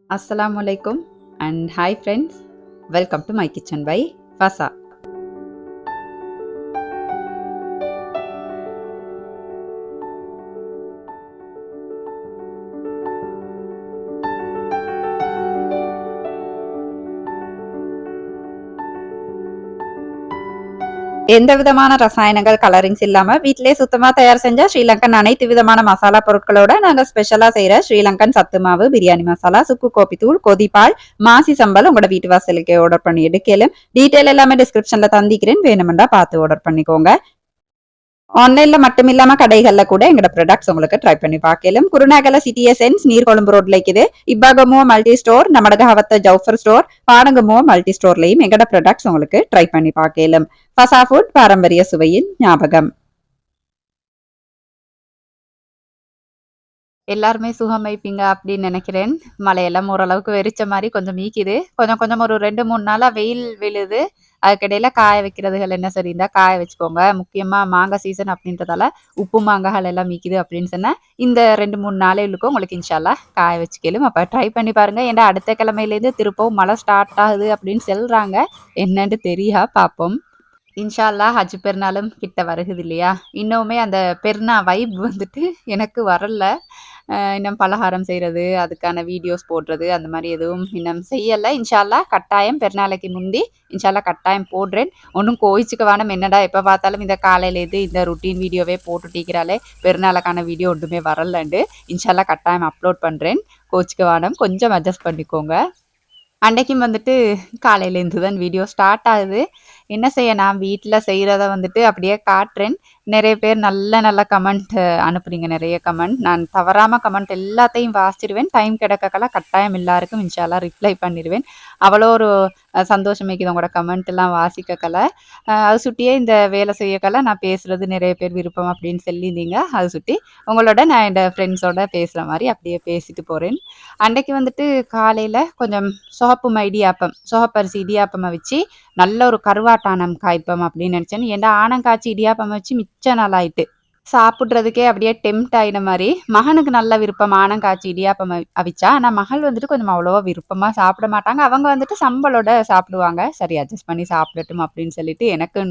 Assalamualaikum and hi friends. Welcome to my kitchen by Fasa. எந்த விதமான ரசாயனங்கள் colourings இல்லாம வீட்டிலேயே சுத்தமா தயார் செஞ்ச ஸ்ரீலங்கன் அனைத்து விதமான மசாலா பொருட்களோட நாங்க ஸ்பெஷலா செய்யற ஸ்ரீலங்கன் சத்து மாவு, பிரியாணி மசாலா, சுக்கு கோப்பி தூள், கொதிப்பால், மாசி சம்பல் உங்களோட வீட்டு வாசலுக்கு ஆர்டர் பண்ணி எடுக்கலும். டீட்டெயில் எல்லாமே டிஸ்கிரிப்ஷன்ல தந்திக்கிறேன், வேணுமெண்டா பார்த்து ஆர்டர் பண்ணிக்கோங்க. ஆன்லைன்ல மட்டும் இல்லாம கடைகள்ல கூட எங்கட ப்ராடக்ட்ஸ் உங்களுக்கு ட்ரை பண்ணி பார்க்கலாம். குருநாகல சிட்டி எசன்ஸ் நீர்கொழும்பு ரோட்ல இருக்குது. இப்பாகமோ மல்டி ஸ்டோர், நமடகவத்த ஜவுஃபர் ஸ்டோர், பாடகமோ மல்டி ஸ்டோர்லயும் எங்கட ப்ராடக்ட்ஸ் உங்களுக்கு ட்ரை பண்ணி பார்க்கலாம். ஃபசா ஃபுட் பாரம்பரிய சுவையின் ஞாபகம். எல்லாருமே சுகம் வைப்பீங்க அப்படின்னு நினைக்கிறேன். மழையெல்லாம் ஓரளவுக்கு வெறிச்ச மாதிரி கொஞ்சம் மீக்குது. கொஞ்சம் கொஞ்சம் ஒரு 2-3 நாளா வெயில் விழுது. அதுக்கிடையில காய வைக்கிறதுகள் என்ன சரி இருந்தா காய வச்சுக்கோங்க. முக்கியமா மாங்காய் சீசன் அப்படின்றதால உப்பு மாங்காய்கள் எல்லாம் மீக்குது அப்படின்னு சொன்னா இந்த 2-3 நாளைகளுக்கும் உங்களுக்கு இன்ஷால்லா காய வச்சுக்கலும். அப்ப ட்ரை பண்ணி பாருங்க. ஏன்னா அடுத்த கிழமையிலேருந்து திருப்பவும் மழை ஸ்டார்ட் ஆகுது அப்படின்னு சொல்றாங்க. என்னன்னு தெரியா பார்ப்போம். இன்ஷா அல்லாஹ் ஹஜ் பெருநாளும் கிட்ட வருகுது இல்லையா? இன்னுமே அந்த பெருநா வைப் வந்துட்டு எனக்கு வரல. இன்னும் பலகாரம் செய்றது, அதுக்கான வீடியோஸ் போடுறது, அந்த மாரி எதுவும் இன்னும் செய்யல. இன்ஷா அல்லாஹ் கட்டாயம் பெருநாளைக்கு முந்தி இன்ஷா அல்லாஹ் கட்டாயம் போடுறேன். ஒண்ணும் கோவிச்சுக்க வேணாம். என்னடா எப்ப பார்த்தாலும் இந்த காலையிலேருந்து இந்த ரொட்டீன் வீடியோவே போட்டுட்டிருக்கிறாளே, பெருநாளுக்கான வீடியோ ஒன்றுமே வரலன்ட்டு. இன்ஷா அல்லாஹ் கட்டாயம் அப்லோட் பண்றேன். கோவிச்சுக்க வேணாம். கொஞ்சம் அட்ஜஸ்ட் பண்ணிக்கோங்க. அன்னைக்கும் வந்துட்டு காலையிலேருந்து தான் வீடியோ ஸ்டார்ட் ஆகுது. என்ன செய்ய நான் வீட்ல செய்றத வந்துட்டு அப்படியே காட்டுறேன். நெறைய பேர் நல்ல நல்ல கமெண்ட் அனுப்புறீங்க. நெறைய கமெண்ட். நான் தவறாம கமெண்ட் எல்லாத்தையும் வாசிச்சிருவேன். டைம் கிடைக்கக்கெல்லாம் கட்டாயம் எல்லாருக்கும் இன்ஷா அல்லாஹ் ரிப்ளை பண்ணிருவேன். அவ்வளோ ஒரு சந்தோஷம் மிக்குது உங்களோட கமெண்ட் எல்லாம் வாசிக்கக்கல. அது சுட்டியே இந்த வேலை செய்யக்கல நான் பேசுறது நெறைய பேர் விருப்பம் அப்படின்னு சொல்லியிருந்தீங்க. அது சுட்டி உங்களோட நான் என்னோட ஃப்ரெண்ட்ஸோட பேசுற மாரி அப்படியே பேசிட்டு போறேன். அன்னைக்கு வந்துட்டு காலையில கொஞ்சம் சோப்பு இடியாப்பம், சோப்பரிசி இடியாப்பமா வச்சு நல்ல ஒரு கருவாட்டானம் காய்ப்போம் அப்படின்னு நினைச்சேன். ஏன்டா ஆனங்காய்ச்சி இடியாப்பம் வச்சு மிச்ச நாள் ஆயிட்டு. சாப்பிடுறதுக்கே அப்படியே டெம்ப்ட் ஆயின மாரி. மகனுக்கு நல்ல விருப்பம் ஆனங்காய்ச்சி இடியாப்பம் அவிச்சா. ஆனா மகள் வந்துட்டு கொஞ்சம் அவ்வளவா விருப்பமா சாப்பிட மாட்டாங்க. அவங்க வந்துட்டு சம்பலோட சாப்பிடுவாங்க. சரி அட்ஜஸ்ட் பண்ணி சாப்பிடட்டும் அப்படின்னு சொல்லிட்டு எனக்கு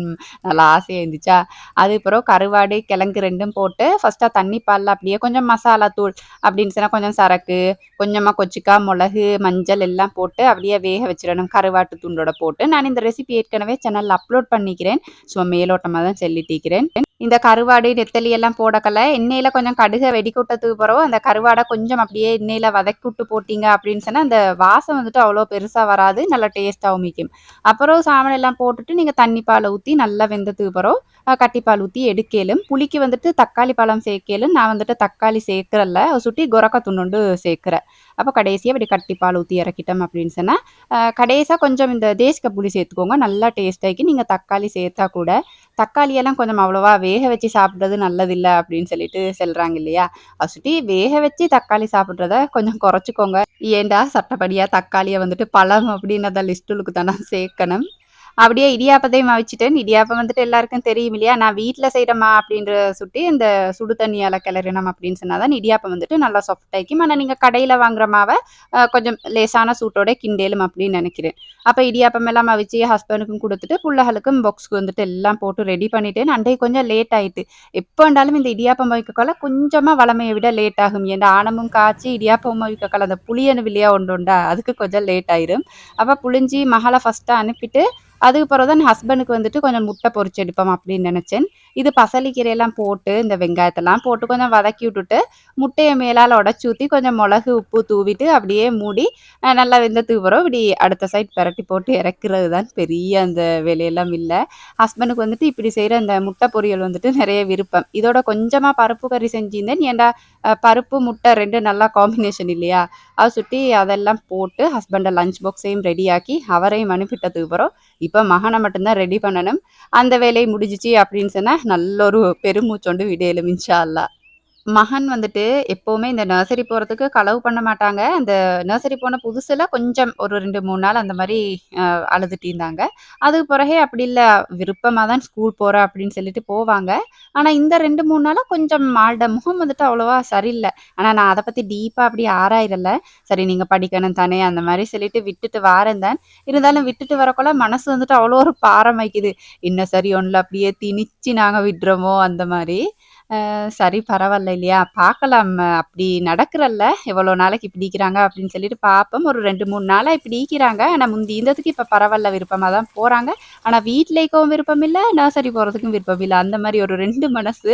நல்லா ஆசையா இருந்துச்சா. அதுக்கப்புறம் கருவாடு, கிழங்கு 2ம் போட்டு ஃபர்ஸ்ட்டா தண்ணி பால்ல அப்படியே கொஞ்சம் மசாலா தூள் அப்படின்னு சொன்னா கொஞ்சம் சரக்கு, கொஞ்சமா கொச்சிக்கா, மிளகு, மஞ்சள் எல்லாம் போட்டு அப்படியே வேக வச்சிடணும். கருவாட்டு துண்டோட போட்டு. நான் இந்த ரெசிபி ஏற்கனவே சேனல்ல அப்லோட் பண்ணிக்கிறேன். சும்மா மேலோட்டமா தான் சொல்லிட்டிருக்கிறேன். இந்த கருவாடு, நெத்தலி எல்லாம் போடக்கல. எண்ணெயில கொஞ்சம் கடுக வெடிக்குட்டதுக்கு பிறகு அந்த கருவாட கொஞ்சம் அப்படியே எண்ணெயில வதக்கிவுட்டு போட்டீங்க அப்படின்னு சொன்னா, அந்த வாசம் வந்துட்டு அவ்வளோ பெருசா வராது. நல்லா டேஸ்ட்டாவும் மிக்கும். அப்புறம் சாமான் எல்லாம் போட்டுட்டு நீங்க தண்ணி பால ஊத்தி நல்லா வெந்ததுக்கு பிறகு கட்டிப்பால் ஊத்தி எடுக்கலும். புளிக்கு வந்துட்டு தக்காளி பழம் சேர்க்கலும். நான் வந்துட்டு தக்காளி சேர்க்கறல்ல. சுட்டி கொரக்கா துண்டுண்டு சேர்க்கிறேன். அப்போ கடைசியா இப்படி கட்டிப்பால் ஊத்தி இறக்கிட்டோம் அப்படின்னு சொன்னா, கடைசியா கொஞ்சம் இந்த தேசிக்க புளி சேர்த்துக்கோங்க. நல்லா டேஸ்ட் ஆயிக்கும். நீங்க தக்காளி சேர்த்தா கூட தக்காளியெல்லாம் கொஞ்சம் அவ்வளவா வேக வச்சு சாப்பிடுறது நல்லதில்ல அப்படின்னு சொல்லிட்டு சொல்றாங்க இல்லையா? அத சுட்டி வேக வச்சு தக்காளி சாப்பிடுறத கொஞ்சம் குறைச்சுக்கோங்க. ஏன்டா சட்டப்படியா தக்காளிய வந்துட்டு பழம் அப்படின்னு அந்த லிஸ்ட்டுலுக்கு தானே சேர்க்கணும். அப்படியே இடியாப்பத்தையும் அவிச்சுட்டேன். இடியாப்பம் வந்துட்டு எல்லாருக்கும் தெரியும் இல்லையா? நான் வீட்ல செய்றேம்மா அப்படின்ற சுட்டி இந்த சுடு தண்ணியால கிளறினோம் அப்படின்னு சொன்னா தான் இடியாப்பம் வந்துட்டு நல்லா சாஃப்ட் ஆயிக்கும். ஆனா நீங்க கடையில வாங்குற மாவ கொஞ்சம் லேசான சூட்டோட கிண்டேலும் அப்படின்னு நினைக்கிறேன். அப்ப இடியாப்பம் எல்லாம் அவிச்சு ஹஸ்பண்டுக்கும் குடுத்துட்டு, புள்ளைகளுக்கும் பாக்ஸ்க்கு வந்துட்டு எல்லாம் போட்டு ரெடி பண்ணிட்டேன். அன்றைக்கு கொஞ்சம் லேட் ஆயிட்டு. எப்ப வேண்டாலும் இந்த இடியாப்பம் அவிக்கக்குள்ள கொஞ்சமா வழமைய விட லேட் ஆகும். ஏன்டா ஆணமும் காய்ச்சி இடியாப்பமும் அவிக்கக்குள்ள அந்த புளியணுவில்லையா ஒண்டுண்டா, அதுக்கு கொஞ்சம் லேட் ஆயிரும். அப்ப புளிஞ்சி மகள ஃபர்ஸ்ட்டா அனுப்பிட்டு அதுக்கு பிறகு தான் ஹஸ்பண்டுக்கு வந்துட்டு கொஞ்சம் முட்டை பொரிச்சு எடுப்போம் அப்படின்னு நினைச்சேன். இது பசலிக்கீரையெல்லாம் போட்டு இந்த வெங்காயத்தெல்லாம் போட்டு கொஞ்சம் வதக்கி விட்டுட்டு, முட்டைய மேலால உடைச்சு ஊத்தி கொஞ்சம் மிளகு, உப்பு தூவிட்டு அப்படியே மூடி நல்லா வெந்ததுக்கு பிறகு இப்படி அடுத்த சைட் பெரட்டி போட்டு இறக்குறது தான் பெரிய அந்த வேலையெல்லாம் இல்ல. ஹஸ்பண்டுக்கு வந்துட்டு இப்படி செய்ற இந்த முட்டை பொரியல் வந்துட்டு நிறைய விருப்பம். இதோட கொஞ்சமா பருப்பு கறி செஞ்சிருந்தேன். ஏன்டா பருப்பு, முட்டை 2 நல்லா காம்பினேஷன் இல்லையா? அத சுட்டி அதெல்லாம் போட்டு ஹஸ்பண்ட லஞ்ச் பாக்ஸையும் ரெடியாக்கி அவரையும் அனுப்பிட்டதுக்கு பிறகு இப்ப மகன மட்டும் தான் ரெடி பண்ணணும். அந்த வேலை முடிஞ்சுச்சு அப்படின்னு சொன்னா, நல்ல ஒரு பெருமூச்சொண்டு விடியலும் இன்ஷா அல்லாஹ். மகன் வந்துட்டு எப்பவுமே இந்த நர்சரி போறதுக்கு களவு பண்ண மாட்டாங்க. அந்த நர்சரி போன புதுசுல கொஞ்சம் ஒரு 2, 3 நாள் அந்த மாரி அ அழுதுட்டு இருந்தாங்க. அதுக்கு பிறகே அப்படி இல்ல, விருப்பமா தான் ஸ்கூல் போறேன் அப்படின்னு சொல்லிட்டு போவாங்க. ஆனா இந்த 2, 3 நாளா கொஞ்சம் ஆள்ட முகம் வந்துட்டு அவ்வளவா சரியில்ல. ஆனா நான் அத பத்தி டீப்பா அப்படி ஆராயறல்ல. சரி நீங்க படிக்கணும் தானே அந்த மாரி சொல்லிட்டு விட்டுட்டு வாரேன் தான். இருந்தாலும் விட்டுட்டு வரக்குள்ள மனசு வந்துட்டு அவ்வளோ ஒரு பாரமாயிக்குது. இன்ன சரி ஒண்ணுல அப்படியே திணிச்சு நாங்க விட்றோமோ அந்த மாரி. சரி பரவால்ல இல்லையா? பார்க்கலாம் அப்படி நடக்குறல்ல, எவ்வளோ நாளைக்கு இப்படி இருக்கிறாங்க அப்படின்னு சொல்லிட்டு பார்ப்போம். ஒரு 2, 3 நாளா இப்படி இருக்கிறாங்க. ஆனா முந்தி இருந்ததுக்கு இப்ப பரவால்ல விருப்பமா தான் போறாங்க. ஆனா வீட்ல இருக்கவும் விருப்பம் இல்ல, நர்சரி போறதுக்கும் விருப்பம் இல்ல. அந்த மாரி ஒரு 2 மனசு.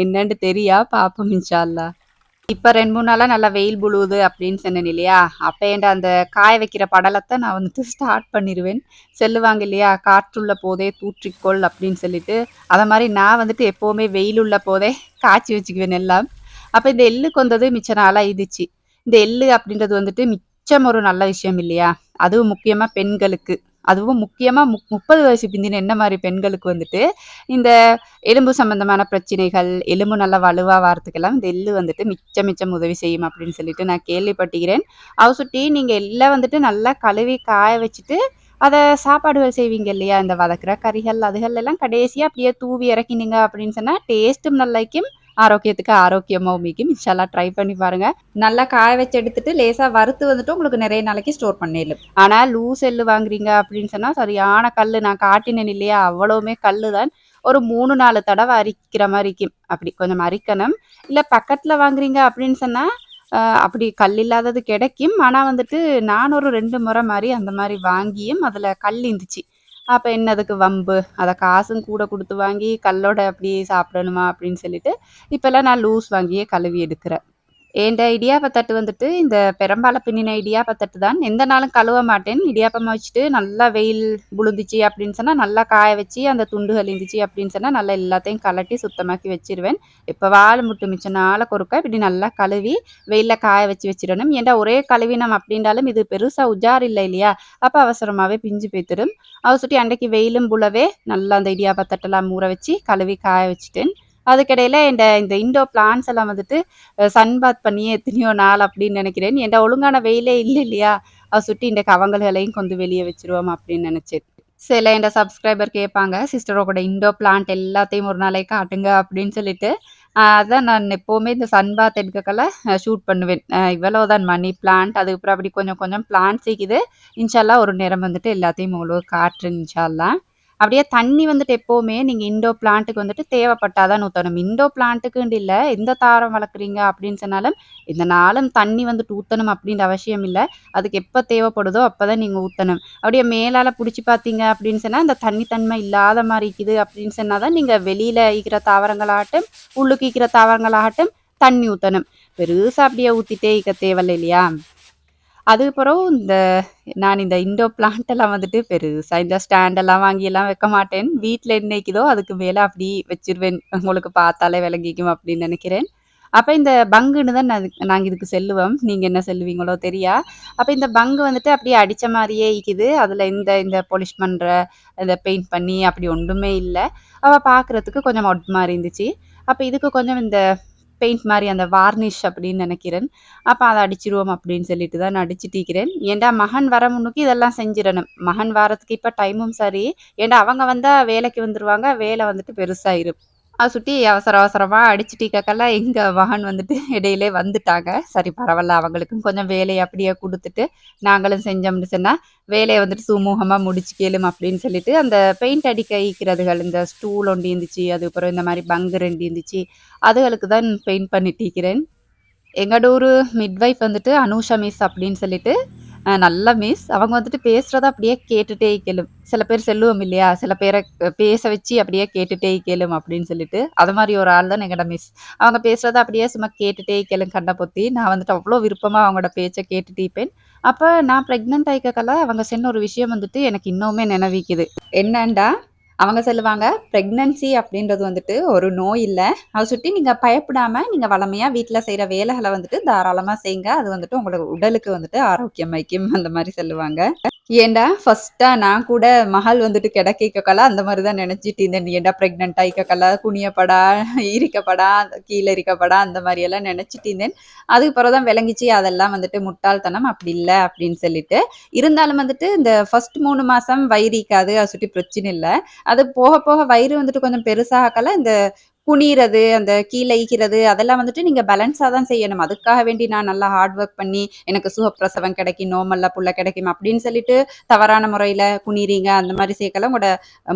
என்னன்னு தெரியா பார்ப்போம் இன்ஷா அல்லாஹ். இப்ப 2, 3 நாளா நல்லா வெயில் புழுவுது அப்படின்னு சொன்னேன் இல்லையா? அப்ப என்ட அந்த காய வைக்கிற படலத்த நான் வந்துட்டு ஸ்டார்ட் பண்ணிருவேன். சொல்லுவாங்க இல்லையா? "காற்றுள்ள போதே தூற்றிக்கொள்" அப்படின்னு சொல்லிட்டு, அத மாரி நான் வந்துட்டு எப்பவுமே வெயில் உள்ள போதே காய்ச்சி வச்சுக்குவேன் எல்லாம். அப்ப இந்த எள்ளுக்கு வந்தது மிச்ச நாளா ஆயிடுச்சு. இந்த எள்ளு அப்படின்றது வந்துட்டு மிச்சம் ஒரு நல்ல விஷயம் இல்லையா? அதுவும் முக்கியமா பெண்களுக்கு. அதுவும் முக்கியமா 30 வயசு பிந்தின என்ன மாரி பெண்களுக்கு வந்துட்டு, இந்த எலும்பு சம்பந்தமான பிரச்சனைகள், எலும்பு நல்லா வலுவா வாரத்துக்கெல்லாம் இந்த எள்ளு வந்துட்டு மிச்சம் மிச்சம் உதவி செய்யும் அப்படின்னு சொல்லிட்டு நான் கேள்விப்பட்டுகிறேன். அத சுட்டி நீங்க எள்ள வந்துட்டு நல்லா கழுவி காய வச்சுட்டு, அத சாப்பாடுகள் செய்வீங்க இல்லையா? இந்த வதக்குற கறிகள், அதுகள் எல்லாம் கடைசியா அப்படியே தூவி இறக்கினீங்க அப்படின்னு சொன்னா, டேஸ்ட்டும் நல்லாய்க்கும், ஆரோக்கியத்துக்கு ஆரோக்கியமாவும் மிக்கும். இன்ஷா அல்லாஹ் ட்ரை பண்ணி பாருங்க. நல்லா காய வச்சு எடுத்துட்டு, லேசா வறுத்து வந்துட்டு உங்களுக்கு நெறைய நாளைக்கு ஸ்டோர் பண்ணிடலும். ஆனா லூஸ் எள்ளு வாங்குறீங்க அப்படின்னு சொன்னா, சரியான கல்லு. நான் காட்டினேன் இல்லையா? அவ்வளவுமே கல்லு தான். ஒரு 3, 4 தடவ அரிக்கிற மாரிக்கும். அப்படி கொஞ்சம் அரிக்கணும். இல்ல பக்கத்துல வாங்குறீங்க அப்படின்னு சொன்னா, அப்படி கல் இல்லாதது கிடைக்கும். ஆனா வந்துட்டு நான் ஒரு 2 முறை மாரி அந்த மாரி வாங்கியும் அதுல கல் இருந்துச்சு. அப்ப என்னதுக்கு வம்பு? அத காசும் கூட குடுத்து வாங்கி கல்லோட அப்படியே சாப்பிடணுமா அப்படின்னு சொல்லிட்டு, இப்பல்லாம் நான் லூஸ் வாங்கியே கழுவி எடுக்கிறேன். ஏன்ட இடியாப்ப தட்டு வந்துட்டு, இந்த பெரம்பால பின்னின இடியாப்ப தட்டு தான். எந்த நாளும் கழுவ மாட்டேன். இடியாப்பமா வச்சுட்டு நல்லா வெயில் புழுந்துச்சு அப்படின்னு சொன்னா, நல்லா காய வச்சு அந்த துண்டுகள் இருந்துச்சு அப்படின்னு சொன்னா, நல்லா எல்லாத்தையும் கழட்டி சுத்தமாக்கி வச்சுருவேன். எப்பவாவது மட்டும் மிச்ச நாளுக்கு ஒருக்கா இப்படி நல்லா கழுவி வெயில்ல காய வச்சு வச்சிரணும். ஏன்டா ஒரே கழுவினம் அப்படின்றாலும் இது பெருசா உஜார் இல்ல இல்லையா? அப்ப அவசரமாவே பிஞ்சு போய்த்திடும். அத சுட்டி அன்றைக்கு வெயிலும் புலவே நல்லா அந்த இடியாப்ப தட்டெல்லாம் ஊற வச்சு கழுவி காய வச்சுட்டேன். அதுக்கிடையில இந்த இன்டோர் பிளான்ட்ஸ் எல்லாம் வந்துட்டு சன் பாத் பண்ணியே எத்தனையோ நாள் அப்படின்னு நினைக்கிறேன். ஏன்டா ஒழுங்கான வெயிலே இல்ல இல்லையா? அத சுட்டி இன்றைக்கு அவங்களையும் கொண்டு வெளிய வச்சுருவோம் அப்படின்னு நினைச்சேன். சில என்ட சப்ஸ்கிரைபர் கேட்பாங்க, "சிஸ்டர் உங்களோட இன்டோர் பிளான்ட் எல்லாத்தையும் ஒரு நாளைக்கு காட்டுங்க" அப்படின்னு சொல்லிட்டு. அதான் நான் எப்பவுமே இந்த சன் பாத் எடுக்கக்கெல்லாம் ஷூட் பண்ணுவேன். இவ்வளவுதான் மணி பிளான்ட், அதுக்கப்புறம் அப்படி கொஞ்சம் கொஞ்சம் பிளான்ட்ஸ் இருக்குது. இன்ஷா அல்லாஹ் ஒரு நேரம் வந்துட்டு எல்லாத்தையும் உங்களுக்கு காட்டுறேன் இன்ஷா அல்லாஹ். அப்படியே தண்ணி வந்துட்டு எப்பவுமே நீங்க இன்டோர் பிளான்ட்க்கு வந்துட்டு தேவைப்பட்டா தான் ஊத்தணும். இன்டோர் பிளான்ட்க்குன்னு இல்ல, எந்த தாவரம் வளர்க்குறீங்க அப்படின்னு சொன்னாலும், இந்த நாளும் தண்ணி வந்துட்டு ஊத்தணும் அப்படின்ற அவசியம் இல்ல. அதுக்கு எப்ப தேவைப்படுதோ அப்பதான் நீங்க ஊத்தணும். அப்படியே மேலால புடிச்சு பார்த்தீங்க அப்படின்னு சொன்னா, அந்த தண்ணி தன்மை இல்லாத மாரி இருக்குது அப்படின்னு சொன்னா தான், நீங்க வெளியில இருக்கிற தாவரங்களாகட்டும், உள்ளுக்கு இருக்கிற தாவரங்களாகட்டும் தண்ணி ஊத்தணும். பெருசா அப்படியே ஊத்திட்டே இருக்க தேவையில்ல இல்லையா? அதுக்கு பிறகு நான் இந்த இன்டோர் பிளான்ட் எல்லாம் வந்துட்டு பெருசா இந்த ஸ்டாண்ட் எல்லாம் வாங்கியெல்லாம் வைக்க மாட்டேன். வீட்ல என்ன நிக்குதோ அதுக்கு மேல அப்படி வச்சிருவேன். உங்களுக்கு பார்த்தாலே விளங்கிக்கும் அப்படின்னு நினைக்கிறேன். அப்ப இந்த பங்குன்னு தான் நாங்க இதுக்கு செல்லுவோம். நீங்க என்ன சொல்லுவீங்களோ தெரியா. அப்ப இந்த பங்கு வந்துட்டு அப்படியே அடிச்ச மாரியே இக்கிது. அதுல இந்த இந்த பாலிஷ் பண்ற, இந்த பெயிண்ட் பண்ணி அப்படி ஒன்றுமே இல்ல. அவ பார்க்கறதுக்கு கொஞ்சம் ஒட் மாரி இருந்துச்சு. அப்ப இதுக்கு கொஞ்சம் இந்த பெயிண்ட் மாரி அந்த வார்னிஷ் அப்படின்னு நினைக்கிறேன். அப்ப அத அடிச்சிருவோம் அப்படின்னு சொல்லிட்டு தான் நான் அடிச்சுட்டிருக்கிறேன். ஏன்டா மகன் வர முன்னுக்கு இதெல்லாம் செஞ்சிரணும். மகன் வாரத்துக்கு இப்ப டைமும் சரி. ஏன்டா அவங்க வந்தா வேலைக்கு வந்துருவாங்க. வேலை வந்துட்டு பெருசாயிரும். அத சுட்டி அவசர அவசரமா அடிச்சுட்டிருக்கக்கெல்லாம் எங்க மகன் வந்துட்டு இடையிலே வந்துட்டாங்க. சரி பரவால்ல அவங்களுக்கும் கொஞ்சம் வேலைய அப்படியே குடுத்துட்டு, நாங்களும் செஞ்சோம்னு சொன்னா, வேலைய வந்துட்டு சுமூகமா முடிச்சுக்கலும் அப்படின்னு சொல்லிட்டு, அந்த பெயிண்ட் அடிக்க ஈக்கிறதுகள் இந்த ஸ்டூல் ஒண்ணு இருந்துச்சு. அதுக்கப்புறம் இந்த மாரி பங்கு 2 இருந்துச்சு. அதுகளுக்கு தான் பெயிண்ட் பண்ணிட்டிருக்கிறேன். எங்களோட ஒரு மிட்வைஃப் வந்துட்டு அனூஷா மிஸ் அப்படின்னு சொல்லிட்டு, நல்ல மிஸ். அவங்க வந்துட்டு பேசுறத அப்படியே கேட்டுட்டே இருக்கலும். சில பேர் சொல்லுவோம் இல்லையா? சில பேர பேச வச்சு அப்படியே கேட்டுட்டே இருக்கலும் அப்படின்னு சொல்லிட்டு, அது மாரி ஒரு ஆள் தான் எங்களோட மிஸ். அவங்க பேசுறத அப்படியே சும்மா கேட்டுட்டே இருக்கலும் கண்ண பொத்தி. நான் வந்துட்டு அவ்ளோ விருப்பமா அவங்களோட பேச்ச கேட்டுட்டு இருப்பேன். அப்ப நான் பிரெக்னன்ட் ஆயிக்கக்கல அவங்க சொன்ன ஒரு விஷயம் வந்துட்டு எனக்கு இன்னுமே நினைவிக்குது. என்னன்டா, அவங்க சொல்லுவாங்க, "பிரெக்னன்சி அப்படின்றது வந்துட்டு ஒரு நோய் இல்ல. அத சுட்டி நீங்க பயப்படாம, நீங்க வளமையா வீட்ல செய்ற வேலைகள வந்துட்டு தாராளமா செய்யுங்க. அது வந்துட்டு உங்களோட உடலுக்கு வந்துட்டு ஆரோக்கியம் அளிக்கும்." அந்த மாரி சொல்லுவாங்க. ஏன்டா ஃபர்ஸ்ட்டா நான் கூட மகள் வந்துட்டு கெடக்கைக்கல அந்த மாரி தான் நெனச்சிட்டு இருந்தேன். நீ ஏன்டா பிரெக்னன்ட் ஆயிக்கக்கல, குனியப்படா, ஈரிக்கப்படா, கீழ இருக்கப்படா அந்த மாரியெல்லாம் நெனச்சிட்டு இருந்தேன். அதுக்கு பிறகு தான் விளங்கிச்சு அதெல்லாம் வந்துட்டு முட்டாள்தனம். அப்படி இல்ல அப்படின்னு சொல்லிட்டு. இருந்தாலும் வந்துட்டு இந்த ஃபர்ஸ்ட் 3 மாசம் வயிறிக்காது. அத சுத்தி பிரச்சனை இல்ல. அது போக போக வயிறு வந்துட்டு கொஞ்சம் பெருசாகல இந்த குனிறது, அந்த கீழ ஈக்கிறது அதெல்லாம் வந்துட்டு நீங்க பேலன்ஸா தான் செய்யணும். அதுக்காக வேண்டி நான் நல்லா ஹார்ட் ஒர்க் பண்ணி எனக்கு சுகப்பிரசவம் கிடைக்கும், நோமல்ல புள்ள கிடைக்கும் அப்படின்னு சொல்லிட்டு தவறான முறையில குனிறீங்க அந்த மாரி சேர்க்கல உங்களோட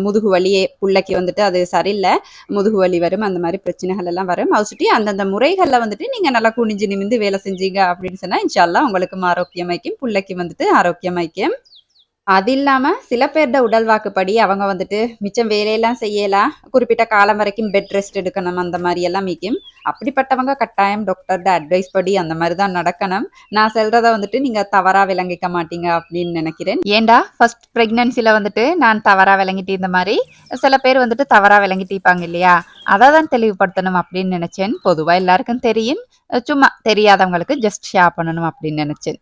முதுகு வலியே புள்ளைக்கு வந்துட்டு அது சரியில்ல. முதுகு வலி வரும். அந்த மாரி பிரச்சனைகள் எல்லாம் வரும். அத சுட்டி அந்தந்த முறைகள்ல வந்துட்டு நீங்க நல்லா குனிஞ்சு நிமிர்ந்து வேலை செஞ்சீங்க அப்படின்னு சொன்னா, இன்ஷா அல்லாஹ் உங்களுக்கும் ஆரோக்கியமாய்க்கும், புள்ளைக்கு வந்துட்டு ஆரோக்கியமாய்க்கும். அது இல்லாம சில பேர்ட உடல் வாக்குப்படி அவங்க வந்துட்டு மிச்சம் வேலையெல்லாம் செய்யலாம். குறிப்பிட்ட காலம் வரைக்கும் பெட் ரெஸ்ட் எடுக்கணும் அந்த மாரி எல்லாம் மிக்கும். அப்படிப்பட்டவங்க கட்டாயம் டாக்டர்ட அட்வைஸ் படி அந்த மாரி தான் நடக்கணும். நான் சொல்றத வந்துட்டு நீங்க தவறா விளங்கிக்க மாட்டீங்க அப்படின்னு நெனைக்கிறேன். ஏன்டா ஃபர்ஸ்ட் பிரெக்னன்சில வந்துட்டு நான் தவறா விளங்கிட்டு இந்த மாரி, சில பேர் வந்துட்டு தவறா விளங்கிட்டிருப்பாங்க இல்லையா? அத தான் தெளிவுபடுத்தணும் அப்படின்னு நெனைச்சேன். பொதுவா எல்லாருக்கும் தெரியும். சும்மா தெரியாதவங்களுக்கு ஜஸ்ட் ஷேர் பண்ணணும் அப்படின்னு நெனைச்சேன்.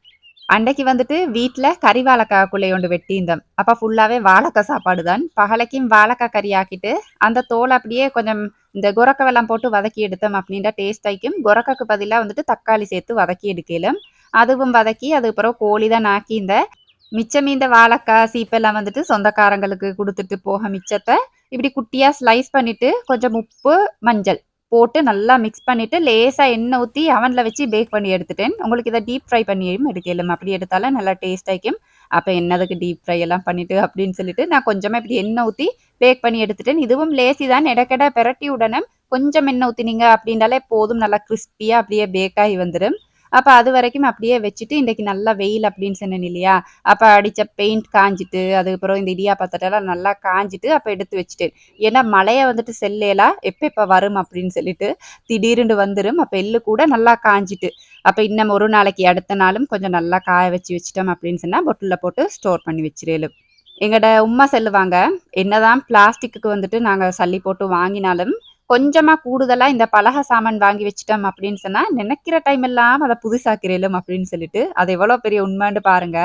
அன்றைக்கு வந்துட்டு வீட்ல கறி வாழைக்காய் குழையோண்டு வெட்டியிருந்தோம். அப்ப ஃபுல்லாவே வாழைக்காய் சாப்பாடு தான். பகலைக்கும் வாழைக்காய் கறி ஆக்கிட்டு, அந்த தோல அப்படியே கொஞ்சம் இந்த கொரக்க வெல்லம் போட்டு வதக்கி எடுத்தோம் அப்படின்னா டேஸ்ட் ஆயிக்கும். கொரக்காக்கு பதிலா வந்துட்டு தக்காளி சேர்த்து வதக்கி எடுக்கையில, அதுவும் வதக்கி அதுக்கப்புறம் கோழி தான் ஆக்கியிருந்தேன். மிச்சம் மீந்த வாழைக்காய், சீப்பெல்லாம் வந்துட்டு சொந்தக்காரங்களுக்கு குடுத்துட்டு போக மிச்சத்த, இப்படி குட்டியா ஸ்லைஸ் பண்ணிட்டு, கொஞ்சம் உப்பு, மஞ்சள் போட்டு நல்லா மிக்ஸ் பண்ணிட்டு, லேசா எண்ணெய் ஊத்தி அவன்ல வச்சு பேக் பண்ணி எடுத்துட்டேன். உங்களுக்கு இத டீப் ஃப்ரை பண்ணியும் எடுக்கலாம். அப்படி எடுத்தாலும் நல்லா டேஸ்ட் ஆயிக்கும். அப்ப என்னதுக்கு டீப் ஃப்ரை எல்லாம் பண்ணிட்டு அப்படின்னு சொல்லிட்டு, நான் கொஞ்சமா இப்படி எண்ணெய் ஊத்தி பேக் பண்ணி எடுத்துட்டேன். இதுவும் லேசி தான். எடக்கெட பெரட்டி உடனே கொஞ்சம் எண்ணெய் ஊத்தினீங்க அப்படின்னாலே போதும். நல்லா கிரிஸ்பியா அப்படியே பேக் ஆகி வந்துரும். அப்ப அது வரைக்கும் அப்படியே வச்சுட்டு, இன்றைக்கு நல்லா வெயில் அப்படின்னு சொன்னேன் இல்லையா? அப்ப அடிச்ச பெயிண்ட் காஞ்சிட்டு, அதுக்கப்புறம் இந்த இடியாப்பத்தட்டெல்லாம் நல்லா காஞ்சிட்டு, அப்ப எடுத்து வச்சுட்டேன். ஏன்னா மழைய வந்துட்டு செல்லேலா, எப்ப வரும் அப்படின்னு சொல்லிட்டு, திடீர்னு வந்துரும். அப்ப எள்ளு கூட நல்லா காஞ்சிட்டு, அப்ப இன்னும் ஒரு நாளைக்கு அடுத்த நாளும் கொஞ்சம் நல்லா காய வச்சு வச்சுட்டோம் அப்படின்னு சொன்னா, பொட்டில்ல போட்டு ஸ்டோர் பண்ணி வச்சிரேலும். எங்கட உம்மா சொல்லுவாங்க, என்னதான் பிளாஸ்டிக்குக்கு வந்துட்டு நாங்க சல்லி போட்டு வாங்கினாலும், கொஞ்சமா கூடுதலா இந்த பலக சாமான் வாங்கி வச்சுட்டோம் அப்படின்னு சொன்னா, நினைக்கிற டைம் எல்லாம் அத புதுசாக்கிறேலும் அப்படின்னு சொல்லிட்டு, அது எவ்வளோ பெரிய உண்மைன்னு பாருங்க.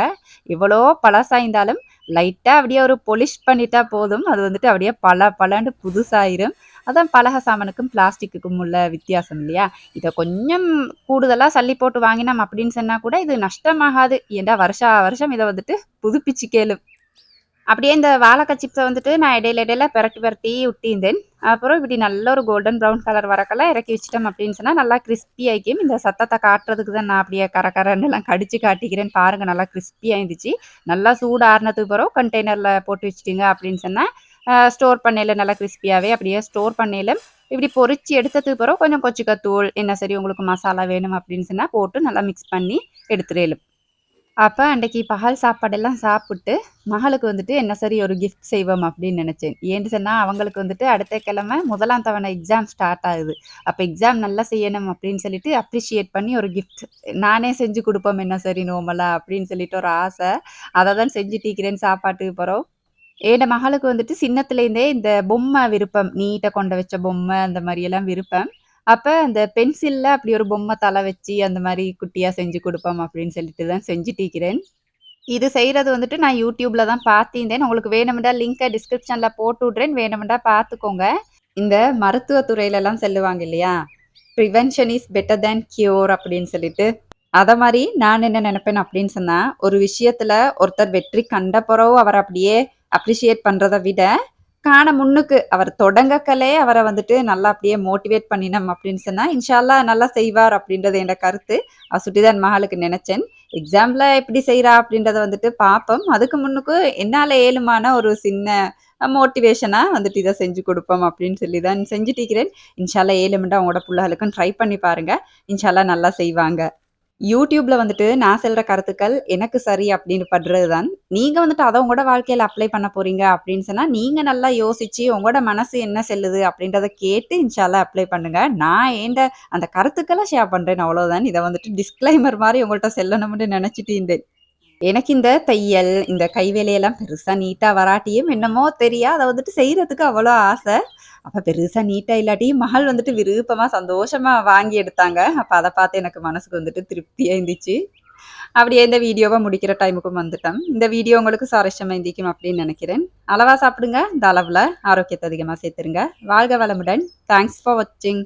எவ்வளோ பழசாயிருந்தாலும், லைட்டா அப்படியே ஒரு பொலிஷ் பண்ணிட்டா போதும். அது வந்துட்டு அப்படியே பளபளன்னு புதுசாயிரும். அதான் பலக சாமானுக்கும், பிளாஸ்டிக்குக்கும் உள்ள வித்தியாசம் இல்லையா? இத கொஞ்சம் கூடுதலா சல்லி போட்டு வாங்கினோம் அப்படின்னு சொன்னா கூட, இது நஷ்டமாகாது. ஏன்டா வருஷா வருஷம் இத வந்துட்டு புதுப்பிச்சுக்கேலும். அப்படியே இந்த வாழைக்காய் சிப்ஸ வந்துட்டு நான் இடையில இடையில பெரட்டி பெரட்டி விட்டிருந்தேன். அப்புறம் இப்படி நல்ல ஒரு கோல்டன் ப்ரவுன் கலர் வரக்கெல்லாம் இறக்கி வச்சுட்டோம் அப்படின்னு சொன்னா, நல்லா கிரிஸ்பி ஆயிக்கும். இந்த சத்தத்த காட்டுறதுக்கு தான் நான் அப்படியே கர கரன்னுலாம் கடிச்சு காட்டிக்கிறேன். பாருங்க நல்லா கிரிஸ்பியா இருந்துச்சு. நல்லா சூடு ஆறுனதுக்கு பிறகு கண்டெய்னர்ல போட்டு வச்சுட்டீங்க அப்படின்னு சொன்னா, ஸ்டோர் பண்ணையில நல்லா கிரிஸ்பியாவே அப்படியே ஸ்டோர் பண்ணையில இப்படி பொரிச்சு எடுத்ததுக்கு பிறகு கொஞ்சம் கொச்சிக்கத்தூள், என்ன சரி உங்களுக்கு மசாலா வேணும் அப்படின்னு சொன்னா போட்டு நல்லா மிக்ஸ் பண்ணி எடுத்துறேலும். அப்ப அன்றைக்கு பகல் சாப்பாடெல்லாம் சாப்பிட்டு, மகளுக்கு வந்துட்டு என்ன சரி ஒரு கிஃப்ட் செய்வோம் அப்படின்னு நெனச்சேன். ஏன்னு சொன்னா, அவங்களுக்கு வந்துட்டு அடுத்த கிழமை 1ஆம் தவணை எக்ஸாம் ஸ்டார்ட் ஆகுது. அப்ப எக்ஸாம் நல்லா செய்யணும் அப்படின்னு சொல்லிட்டு அப்ரிஷியேட் பண்ணி ஒரு கிஃப்ட் நானே செஞ்சு குடுப்போம் என்ன சரி நோமலா அப்படின்னு சொல்லிட்டு ஒரு ஆசை. அத தான் செஞ்சுட்டிருக்கிறேன் சாப்பாட்டுக்கு பிறகு. ஏன்ட மகளுக்கு வந்துட்டு சின்னத்துலேருந்தே இந்த பொம்மை விருப்பம். நீட்டா கொண்ட வச்ச பொம்மை அந்த மாரியெல்லாம் விருப்பம். அப்ப அந்த பென்சில்ல அப்படி ஒரு பொம்மை தல வச்சு அந்த மாரி குட்டியா செஞ்சு குடுப்போம் அப்படின்னு சொல்லிட்டு தான் செஞ்சுட்டிருக்கிறேன். இது செய்றது வந்துட்டு நான் YouTubeல தான் பார்த்திருந்தேன். உங்களுக்கு வேணும்டா லிங்க டிஸ்கிரிப்ஷன்ல போட்டு விடுறேன். வேணும்டா பார்த்துக்கோங்க. இந்த மருத்துவ துறையிலலாம் சொல்லுவாங்க இல்லையா? "Prevention is better than cure" அப்படின்னு சொல்லிட்டு. அத மாரி நான் என்ன நெனைப்பேன் அப்படின்னு சொன்னா, ஒரு விஷயத்துல ஒருத்தர் வெற்றி கண்ட பிறகு அவர அப்படியே அப்ரிஷியேட் பண்றத விட, காண முன்னுக்கு அவர் தொடங்கக்கலே அவர வந்துட்டு நல்லா அப்படியே மோட்டிவேட் பண்ணினோம் அப்படின்னு சொன்னா, இன்ஷா அல்லாஹ் நல்லா செய்வார் அப்படின்றது என்னோட கருத்து. அத சுட்டி தான் என் மகளுக்கு நெனச்சேன். எக்ஸாம்ல எப்படி செய்றா அப்படின்றத வந்துட்டு பார்ப்போம். அதுக்கு முன்னுக்கு என்னால ஏழுமான ஒரு சின்ன மோட்டிவேஷனா வந்துட்டு இத செஞ்சு குடுப்போம் அப்படின்னு சொல்லி தான் செஞ்சுட்டிருக்கிறேன். இன்ஷா அல்லாஹ் ஏழுமண்டா உங்களோட புள்ளைகளுக்கும் ட்ரை பண்ணி பாருங்க. இன்ஷா அல்லாஹ் நல்லா செய்வாங்க. YouTubeல வந்துட்டு நான் சொல்ற கருத்துக்கள் எனக்கு சரி அப்படின்னு படுறது தான். நீங்க வந்துட்டு அத உங்களோட வாழ்க்கையில அப்ளை பண்ண போறீங்க அப்படின்னு சொன்னா, நீங்க நல்லா யோசிச்சு உங்களோட மனசு என்ன சொல்லுது அப்படின்றத கேட்டு இன்ஷா அல்லாஹ் அப்ளை பண்ணுங்க. நான் ஏன்ட அந்த கருத்துக்கள ஷேர் பண்றேன் அவ்வளோதான். இத வந்துட்டு டிஸ்க்ளைமர் மாரி உங்கள்ட்ட சொல்லணும்னு நெனச்சுட்டு இருந்தேன். எனக்கு இந்த தையல், இந்த கைவேலையெல்லாம் பெருசா நீட்டா வராட்டியும் என்னமோ தெரியா, அத வந்துட்டு செய்றதுக்கு அவ்வளோ ஆசை. அப்ப பெருசா நீட்டா இல்லாட்டியும் மகள் வந்துட்டு விருப்பமா, சந்தோஷமா வாங்கி எடுத்தாங்க. அப்ப அத பார்த்து எனக்கு மனசுக்கு வந்துட்டு திருப்தியா இருந்துச்சு. அப்படியே இந்த வீடியோவை முடிக்கிற டைமுக்கும் வந்துட்டோம். இந்த வீடியோ உங்களுக்கு சுவாரஸ்யமா இருந்திருக்கும் அப்படின்னு நினைக்கிறேன். அளவா சாப்பிடுங்க. இந்த அளவுல ஆரோக்கியத்தை அதிகமா சேர்த்துருங்க. வாழ்க வளமுடன். தேங்க்ஸ் ஃபார் வாட்சிங்.